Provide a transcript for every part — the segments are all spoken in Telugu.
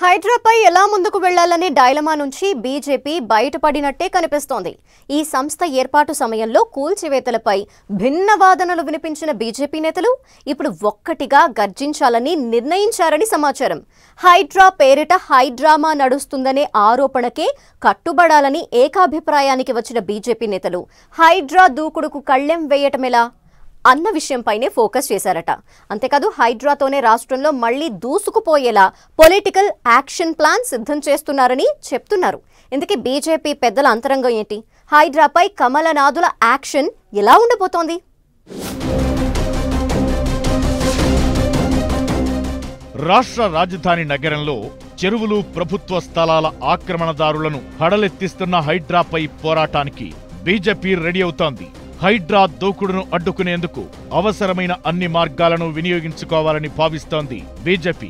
హైడ్రాపై ఎలా ముందుకు వెళ్లాలనే డైలమా నుంచి బీజేపీ బయటపడినట్టే కనిపిస్తోంది. ఈ సంస్థ ఏర్పాటు సమయంలో కూల్చివేతలపై భిన్న వాదనలు వినిపించిన బీజేపీ నేతలు ఇప్పుడు ఒక్కటిగా గర్జించాలని నిర్ణయించారని సమాచారం. హైడ్రా పేరిట హైడ్రామా నడుస్తుందనే ఆరోపణకే కట్టుబడాలని ఏకాభిప్రాయానికి వచ్చిన బీజేపీ నేతలు హైడ్రా దూకుడుకు కళ్లెం వేయటమెలా అన్న విషయంపైనే ఫోకస్ చేశారట. అంతేకాదు హైడ్రాతోనే రాష్ట్రంలో మళ్లీ దూసుకుపోయేలా పొలిటికల్ యాక్షన్ ప్లాన్ సిద్ధం చేస్తున్నారని చెప్తున్నారు. ఇందుకే బీజేపీ పెద్దల అంతరంగం ఏంటి? హైడ్రాపై కమలనాథుల యాక్షన్ ఎలా ఉండబోతోంది? రాష్ట్ర రాజధాని నగరంలో చెరువులు, ప్రభుత్వ స్థలాల ఆక్రమణదారులను హడలెత్తిస్తున్న హైడ్రాపై పోరాటానికి బీజేపీ రెడీ అవుతోంది. హైడ్రా దూకుడును అడ్డుకునేందుకు అవసరమైన అన్ని మార్గాలను వినియోగించుకోవాలని భావిస్తోంది బీజేపీ.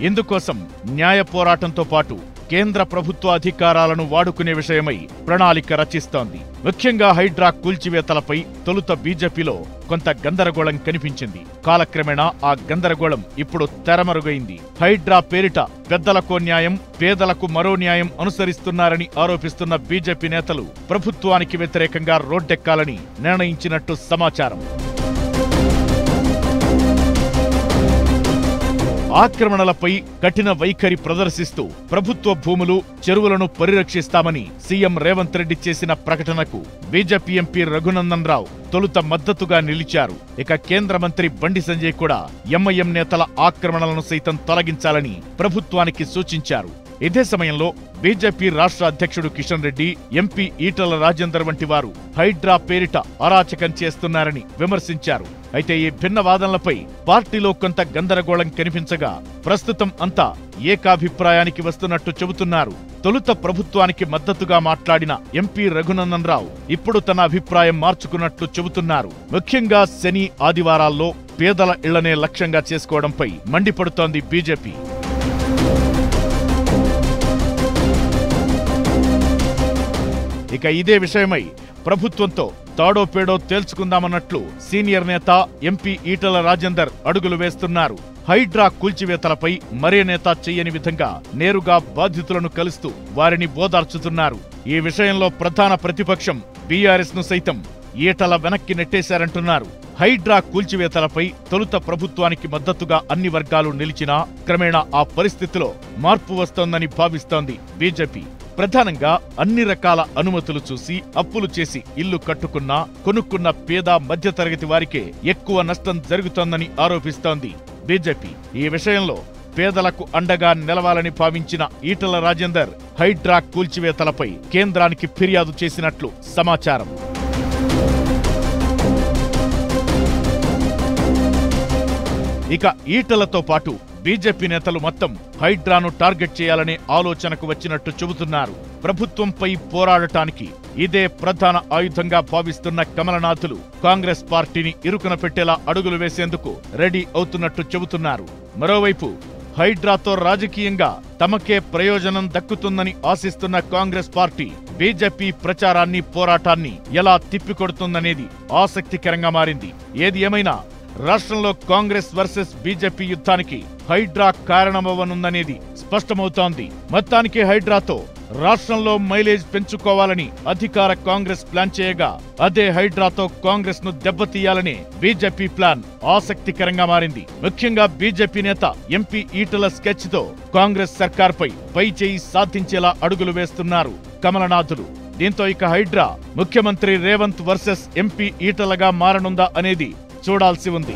ఇందుకోసం న్యాయ పోరాటంతో పాటు కేంద్ర ప్రభుత్వ అధికారాలను వాడుకునే విషయమై ప్రణాళిక రచిస్తోంది. ముఖ్యంగా హైడ్రా కూల్చివేతలపై తొలుత బీజేపీలో కొంత గందరగోళం కనిపించింది. కాలక్రమేణా ఆ గందరగోళం ఇప్పుడు తెరమరుగైంది. హైడ్రా పేరిట పెద్దలకు న్యాయం, పేదలకు మరో న్యాయం అనుసరిస్తున్నారని ఆరోపిస్తున్న బీజేపీ నేతలు ప్రభుత్వానికి వ్యతిరేకంగా రోడ్డెక్కాలని నిర్ణయించినట్టు సమాచారం. ఆక్రమణలపై కఠిన వైఖరి ప్రదర్శిస్తూ ప్రభుత్వ భూములు, చెరువులను పరిరక్షిస్తామని సీఎం రేవంత్ రెడ్డి చేసిన ప్రకటనకు బీజేపీ ఎంపీ రఘునందన్ రావు తొలుత మద్దతుగా నిలిచారు. ఇక కేంద్ర మంత్రి బండి సంజయ్ కూడా ఎంఐఎం నేతల ఆక్రమణలను సైతం తొలగించాలని ప్రభుత్వానికి సూచించారు. ఇదే సమయంలో బీజేపీ రాష్ట్ర అధ్యక్షుడు కిషన్ రెడ్డి, ఎంపీ ఈటల రాజేందర్ వంటి వారు హైడ్రా పేరిట అరాచకం చేస్తున్నారని విమర్శించారు. అయితే ఈ భిన్న వాదనలపై పార్టీలో కొంత గందరగోళం కనిపించగా ప్రస్తుతం అంతా ఏకాభిప్రాయానికి వస్తున్నట్టు చెబుతున్నారు. తొలుత ప్రభుత్వానికి మద్దతుగా మాట్లాడిన ఎంపీ రఘునందన్ రావు ఇప్పుడు తన అభిప్రాయం మార్చుకున్నట్లు చెబుతున్నారు. ముఖ్యంగా శని, ఆదివారాల్లో పేదల ఇళ్లనే లక్ష్యంగా చేసుకోవడంపై మండిపడుతోంది బీజేపీ. ఇక ఇదే విషయమై ప్రభుత్వంతో తాడో పేడో తేల్చుకుందామన్నట్లు సీనియర్ నేత ఎంపీ ఈటల రాజేందర్ అడుగులు వేస్తున్నారు. హైడ్రా కూల్చివేతలపై మరే నేత చెయ్యని విధంగా నేరుగా బాధితులను కలుస్తూ వారిని బోదార్చుతున్నారు. ఈ విషయంలో ప్రధాన ప్రతిపక్షం బీఆర్ఎస్ ను సైతం ఈటల వెనక్కి నెట్టేశారంటున్నారు. హైడ్రా కూల్చివేతలపై తొలుత ప్రభుత్వానికి మద్దతుగా అన్ని వర్గాలు నిలిచినా క్రమేణా ఆ పరిస్థితిలో మార్పు వస్తోందని భావిస్తోంది బీజేపీ. ప్రధానంగా అన్ని రకాల అనుమతులు చూసి అప్పులు చేసి ఇల్లు కట్టుకున్నా, కొనుక్కున్న పేద మధ్యతరగతి వారికే ఎక్కువ నష్టం జరుగుతోందని ఆరోపిస్తోంది బీజేపీ. ఈ విషయంలో పేదలకు అండగా నిలవాలని భావించిన ఈటల రాజేందర్ హైడ్రా కూల్చివేతలపై కేంద్రానికి ఫిర్యాదు చేసినట్లు సమాచారం. ఇక ఈటలతో పాటు బీజేపీ నేతలు మొత్తం హైడ్రాను టార్గెట్ చేయాలనే ఆలోచనకు వచ్చినట్టు చెబుతున్నారు. ప్రభుత్వంపై పోరాడటానికి ఇదే ప్రధాన ఆయుధంగా భావిస్తున్న కమలనాథులు కాంగ్రెస్ పార్టీని ఇరుకున పెట్టేలా అడుగులు వేసేందుకు రెడీ అవుతున్నట్టు చెబుతున్నారు. మరోవైపు హైడ్రాతో రాజకీయంగా తమకే ప్రయోజనం దక్కుతుందని ఆశిస్తున్న కాంగ్రెస్ పార్టీ బీజేపీ ప్రచారాన్ని, పోరాటాన్ని ఎలా తిప్పికొడుతుందనేది ఆసక్తికరంగా మారింది. ఏది ఏమైనా రాష్ట్రంలో కాంగ్రెస్ వర్సెస్ బీజేపీ యుద్ధానికి హైడ్రా కారణమవ్వనుందనేది స్పష్టమవుతోంది. మొత్తానికి హైడ్రాతో రాష్ట్రంలో మైలేజ్ పెంచుకోవాలని అధికార కాంగ్రెస్ ప్లాన్ చేయగా, అదే హైడ్రాతో కాంగ్రెస్ ను దెబ్బతీయాలనే బీజేపీ ప్లాన్ ఆసక్తికరంగా మారింది. ముఖ్యంగా బీజేపీ నేత ఎంపీ ఈటల స్కెచ్ తో కాంగ్రెస్ సర్కార్పై పైచేయి సాధించేలా అడుగులు వేస్తున్నారు కమలనాథులు. దీంతో ఇక హైడ్రా ముఖ్యమంత్రి రేవంత్ వర్సెస్ ఎంపీ ఈటలగా మారనుందా అనేది చూడాల్సి ఉంది.